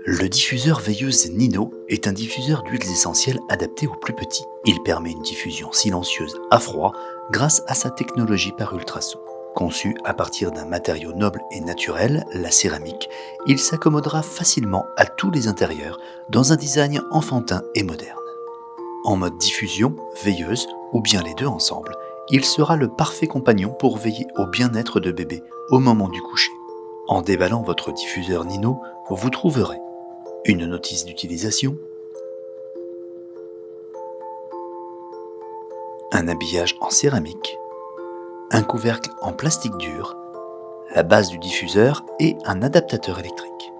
Le diffuseur veilleuse Nino est un diffuseur d'huiles essentielles adapté aux plus petits. Il permet une diffusion silencieuse à froid grâce à sa technologie par ultrasons. Conçu à partir d'un matériau noble et naturel, la céramique, il s'accommodera facilement à tous les intérieurs dans un design enfantin et moderne. En mode diffusion, veilleuse ou bien les deux ensemble, il sera le parfait compagnon pour veiller au bien-être de bébé au moment du coucher. En déballant votre diffuseur Nino, vous trouverez une notice d'utilisation, un habillage en céramique, un couvercle en plastique dur, la base du diffuseur et un adaptateur électrique.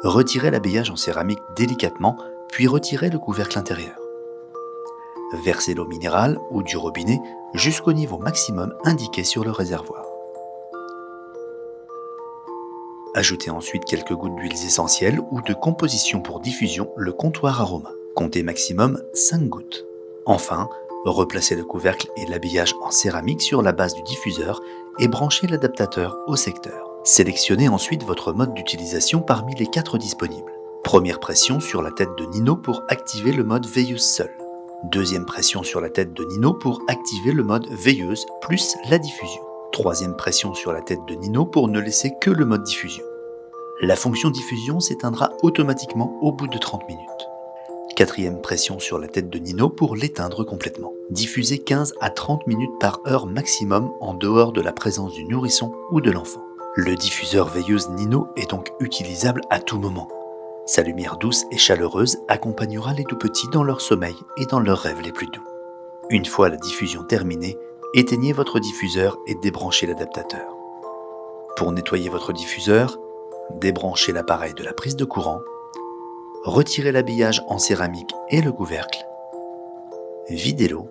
Retirez l'habillage en céramique délicatement, puis retirez le couvercle intérieur. Versez l'eau minérale ou du robinet jusqu'au niveau maximum indiqué sur le réservoir. Ajoutez ensuite quelques gouttes d'huiles essentielles ou de composition pour diffusion, le comptoir aroma. Comptez maximum 5 gouttes. Enfin, replacez le couvercle et l'habillage en céramique sur la base du diffuseur et branchez l'adaptateur au secteur. Sélectionnez ensuite votre mode d'utilisation parmi les 4 disponibles. Première pression sur la tête de Nino pour activer le mode veilleuse seule. Deuxième pression sur la tête de Nino pour activer le mode veilleuse plus la diffusion. Troisième pression sur la tête de Nino pour ne laisser que le mode diffusion. La fonction diffusion s'éteindra automatiquement au bout de 30 minutes. Quatrième pression sur la tête de Nino pour l'éteindre complètement. Diffusez 15 à 30 minutes par heure maximum en dehors de la présence du nourrisson ou de l'enfant. Le diffuseur veilleuse Nino est donc utilisable à tout moment. Sa lumière douce et chaleureuse accompagnera les tout-petits dans leur sommeil et dans leurs rêves les plus doux. Une fois la diffusion terminée, éteignez votre diffuseur et débranchez l'adaptateur. Pour nettoyer votre diffuseur, débranchez l'appareil de la prise de courant, retirez l'habillage en céramique et le couvercle, videz-l'eau,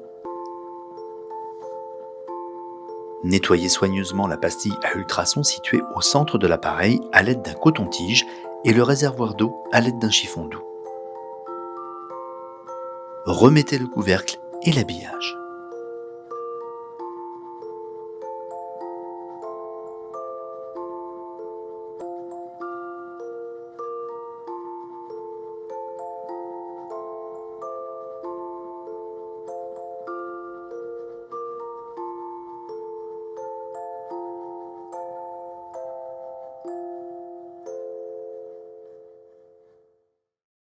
nettoyez soigneusement la pastille à ultrasons située au centre de l'appareil à l'aide d'un coton-tige et le réservoir d'eau à l'aide d'un chiffon doux. Remettez le couvercle et l'habillage.